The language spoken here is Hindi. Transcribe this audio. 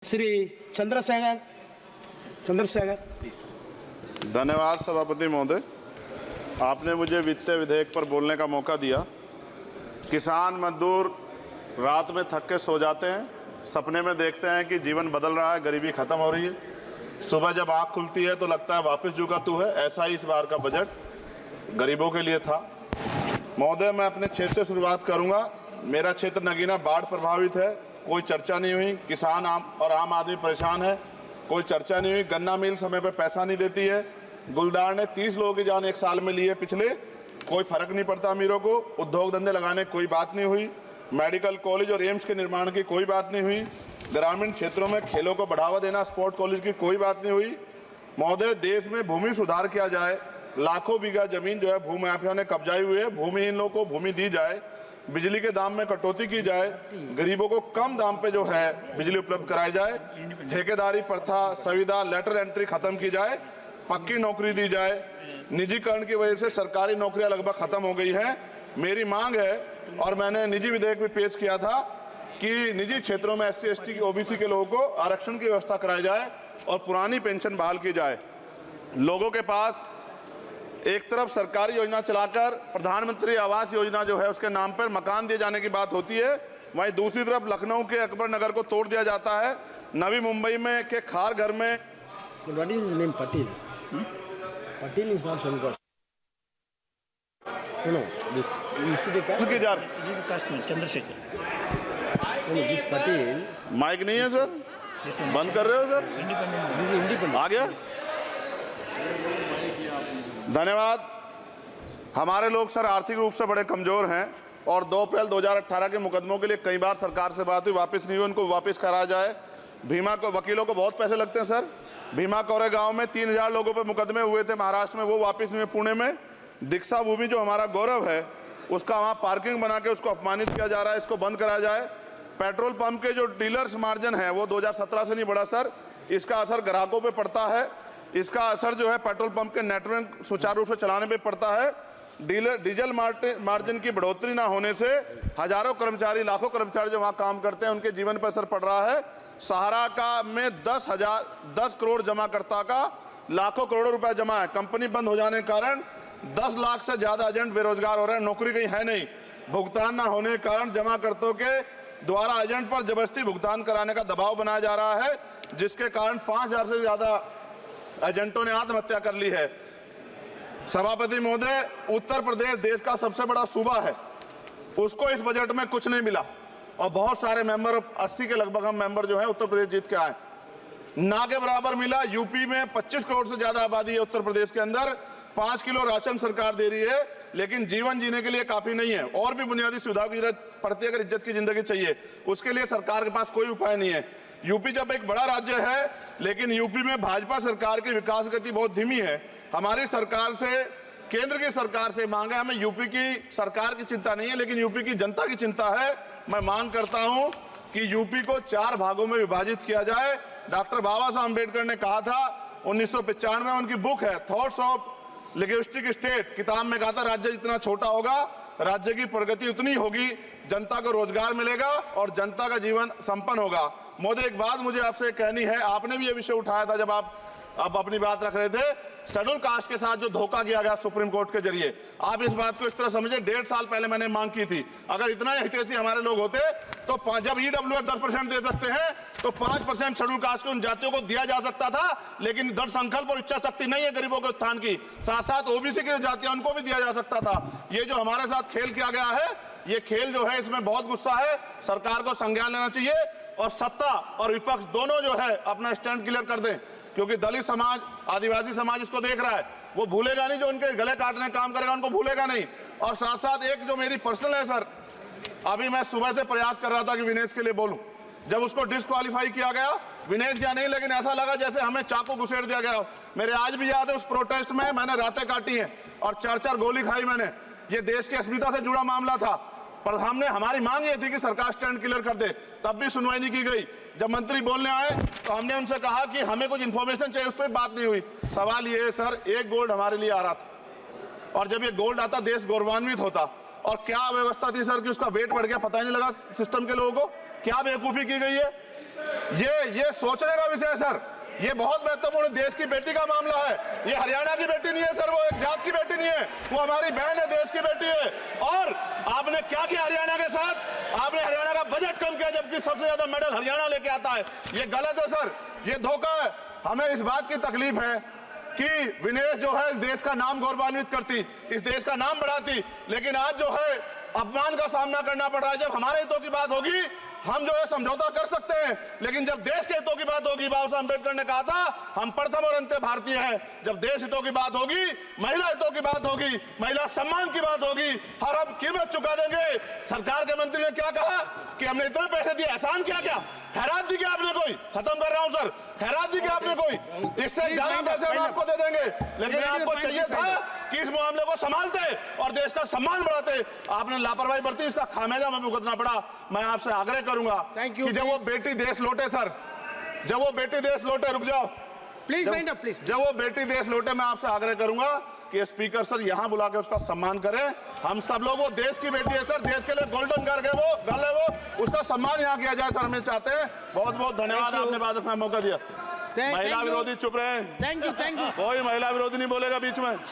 श्री चंद्रशेखर प्लीज। धन्यवाद सभापति महोदय, आपने मुझे वित्तीय विधेयक पर बोलने का मौका दिया। किसान मजदूर रात में थक के सो जाते हैं, सपने में देखते हैं कि जीवन बदल रहा है, गरीबी खत्म हो रही है। सुबह जब आँख खुलती है तो लगता है वापस जो का तू है। ऐसा ही इस बार का बजट गरीबों के लिए था। महोदय, मैं अपने क्षेत्र से शुरुआत करूंगा। मेरा क्षेत्र नगीना बाढ़ प्रभावित है, कोई चर्चा नहीं हुई। किसान आम आदमी परेशान है, कोई चर्चा नहीं हुई। गन्ना मिल समय पे पैसा नहीं देती है। गुलदार ने 30 लोगों की जान एक साल में ली है पिछले, कोई फर्क नहीं पड़ता अमीरों को। उद्योग धंधे लगाने कोई बात नहीं हुई। मेडिकल कॉलेज और एम्स के निर्माण की कोई बात नहीं हुई। ग्रामीण क्षेत्रों में खेलों को बढ़ावा देना, स्पोर्ट कॉलेज की कोई बात नहीं हुई। महोदय, देश में भूमि सुधार किया जाए। लाखों बीघा जमीन जो है भूमाफिया ने कब्जाई हुई है, भूमिहीन लोगों को भूमि दी जाए। बिजली के दाम में कटौती की जाए, गरीबों को कम दाम पे जो है बिजली उपलब्ध कराई जाए। ठेकेदारी प्रथा, संविदा, लेटर एंट्री खत्म की जाए, पक्की नौकरी दी जाए। निजीकरण की वजह से सरकारी नौकरियां लगभग खत्म हो गई हैं। मेरी मांग है, और मैंने निजी विधेयक भी पेश किया था, कि निजी क्षेत्रों में SC, ST, OBC के लोगों को आरक्षण की व्यवस्था कराई जाए और पुरानी पेंशन बहाल की जाए। लोगों के पास एक तरफ सरकारी योजना चलाकर प्रधानमंत्री आवास योजना जो है उसके नाम पर मकान दिए जाने की बात होती है, वहीं दूसरी तरफ लखनऊ के अकबर नगर को तोड़ दिया जाता है। नवी मुंबई में के खार घर में What is his name? Patil. Patil is not from God. No, this is the caste. उसकी जा This is caste man, Chandrasekhar. No, this Patil. Mike नहीं है सर, This one, बंद कर रहे हो sir? independent. This is independent. आ गया। धन्यवाद। हमारे लोग सर आर्थिक रूप से बड़े कमजोर हैं और 2 अप्रैल 2018 के मुकदमों के लिए कई बार सरकार से बात हुई, वापस नहीं हुई। उनको वापस करा जाए। भीमा को वकीलों को बहुत पैसे लगते हैं सर। भीमा कोरेगांव में 3000 लोगों पे मुकदमे हुए थे महाराष्ट्र में, वो वापस नहीं हुए। पुणे में दीक्षा भूमि जो हमारा गौरव है, उसका वहाँ पार्किंग बना के उसको अपमानित किया जा रहा है, इसको बंद करा जाए। पेट्रोल पंप के जो डीलर्स मार्जिन है वो 2017 से नहीं बढ़ा सर, इसका असर ग्राहकों पे पड़ता है। इसका असर जो है पेट्रोल पंप के नेटवर्क सुचारू रूप से चलाने पे पड़ता है। डीजल मार्जिन की बढ़ोतरी ना होने से हजारों कर्मचारी, लाखों कर्मचारी जो वहाँ काम करते हैं, उनके जीवन पर असर पड़ रहा है। सहारा का में 10 करोड़ जमाकर्ता का लाखों करोड़ों रुपए जमा है। कंपनी बंद हो जाने के कारण 10 लाख से ज्यादा एजेंट बेरोजगार हो रहे हैं, नौकरी कहीं है नहीं। भुगतान ना होने के कारण जमाकर्ताओं के द्वारा एजेंट पर जबरदस्ती भुगतान कराने का दबाव बनाया जा रहा है, जिसके कारण 5000 से ज्यादा एजेंटों ने आत्महत्या कर ली है। सभापति महोदय, उत्तर प्रदेश देश का सबसे बड़ा सूबा है, उसको इस बजट में कुछ नहीं मिला और बहुत सारे मेंबर, 80 के लगभग हम मेंबर जो है उत्तर प्रदेश जीत के आए, ना के बराबर मिला। यूपी में 25 करोड़ से ज्यादा आबादी है उत्तर प्रदेश के अंदर, 5 किलो राशन सरकार दे रही है, लेकिन जीवन जीने के लिए काफी नहीं है। और भी बुनियादी सुविधाओं की जरूरत पड़ती है। अगर इज्जत की जिंदगी चाहिए, उसके लिए सरकार के पास कोई उपाय नहीं है। यूपी जब एक बड़ा राज्य है, लेकिन यूपी में भाजपा सरकार की विकास गति बहुत धीमी है। हमारी सरकार से, केंद्र की सरकार से मांग है, हमें यूपी की सरकार की चिंता नहीं है, लेकिन यूपी की जनता की चिंता है। मैं मांग करता हूं कि यूपी को 4 भागों में विभाजित किया जाए। डॉक्टर बाबा साहब अम्बेडकर ने कहा था 1995 में, उनकी बुक है थॉट्स ऑफ लिंग्विस्टिक स्टेट, किताब में कहा था राज्य जितना छोटा होगा, राज्य की प्रगति उतनी होगी, जनता को रोजगार मिलेगा और जनता का जीवन संपन्न होगा। मोदी, एक बात मुझे आपसे कहनी है, आपने भी ये विषय उठाया था जब आप अपनी बात रख रहे थे। शेड्यूल कास्ट के साथ जो धोखा किया गया सुप्रीम कोर्ट के जरिए, आप इस बात को इस तरह समझे, 1.5 साल पहले मैंने मांग की थी, अगर इतना हितैषी हमारे लोग होते तो जब EWF 10% दे सकते हैं तो 5% शेड्यूल कास्ट के उन जातियों को दिया जा सकता था। लेकिन दृढ़ संकल्प और इच्छा शक्ति नहीं है गरीबों के उत्थान की, साथ साथ OBC की जातियां, उनको भी दिया जा सकता था। ये जो हमारे साथ खेल किया गया है, ये खेल जो है इसमें बहुत गुस्सा है। सरकार को संज्ञान लेना चाहिए और सत्ता और विपक्ष दोनों जो है अपना स्टैंड क्लियर कर दें, क्योंकि दलित समाज, आदिवासी समाज इसको देख रहा है। वो भूलेगा नहीं, जो उनके गले काटने का काम करेगा उनको भूलेगा नहीं। और साथ साथ एक जो मेरी पर्सनल है सर, अभी मैं सुबह से प्रयास कर रहा था कि विनेश के लिए बोलूं। जब उसको डिस्क्वालीफाई किया गया, विनेश या नहीं, लेकिन ऐसा लगा जैसे हमें चाकू घुसेड़ दिया गया। मेरे आज भी याद है उस प्रोटेस्ट में मैंने रातें काटी हैं और 4-4 गोली खाई मैंने। ये देश की अस्मिता से जुड़ा मामला था, पर हमारी मांग ये थी कि सरकार स्टैंड क्लियर कर दे, तब भी सुनवाई नहीं की गई। जब मंत्री बोलने आए तो हमने उनसे कहा कि हमें कुछ इंफॉर्मेशन चाहिए, उस पर बात नहीं हुई। सवाल ये है सर, 1 गोल्ड हमारे लिए आ रहा था, और जब ये गोल्ड आता देश गौरवान्वित होता। और क्या व्यवस्था थी सर कि उसका वेट बढ़ गया, पता ही नहीं लगा सिस्टम के लोगों को। क्या बेवकूफी की गई है। ये सोचने का विषय है सर। ये बहुत महत्वपूर्ण देश की बेटी का मामला है। ये हरियाणा की बेटी नहीं है सर, वो एक जात की बेटी नहीं है, वो हमारी बहन है, देश की बेटी है। और आपने क्या किया हरियाणा के साथ? आपने हरियाणा का बजट कम किया, जबकि सबसे ज्यादा मेडल हरियाणा लेके आता है। ये गलत है सर, ये धोखा है। हमें इस बात की तकलीफ है कि विनेश जो है देश का नाम गौरवान्वित करती, इस देश का नाम बढ़ाती, लेकिन आज जो है अपमान का सामना करना पड़ रहा है। जब हमारे हितों की बात होगी हम जो है समझौता कर सकते हैं, लेकिन जब देश के हितों की बात होगी, बाबा साहब अम्बेडकर ने कहा था हम प्रथम और अंत्य भारतीय हैं। जब देश हितों की बात होगी, महिला हितों की बात होगी, महिला सम्मान की बात होगी, हर हम कीमत चुका देंगे। सरकार के मंत्री ने क्या कहा कि हमने इतने पैसे दिए, एहसान किया क्या? खैरात दी क्या आपने कोई? खत्म कर रहा हूं सर, खैरात दी क्या आपने कोई? इससे ज्यादा पैसे हम आपको दे देंगे, लेकिन आपको चाहिए था कि इस मामले को संभालते और देश का सम्मान बढ़ाते। आपने लापरवाही बरती, इसका खामियाजा हमें भुगतना पड़ा। मैं आपसे आग्रह करूंगा कि जब वो बेटी देश लौटे सर, जब वो बेटी देश लौटे, रुक जाओ प्लीज वाइंड अप प्लीज। जब वो बेटी देश लौटे, मैं आपसे आग्रह करूंगा कि स्पीकर सर यहां बुला के उसका सम्मान करें। हम सब लोग, वो देश की बेटी है सर, देश के लिए गोल्डन गर्ल है वो, गर्ल है वो, उसका सम्मान यहां किया जाए सर, हमें चाहते हैं। बहुत बहुत धन्यवाद, आपने बात रखने का मौका दिया। महिला विरोधी चुप रहे। थैंक यू कोई महिला विरोधी नहीं बोलेगा बीच में।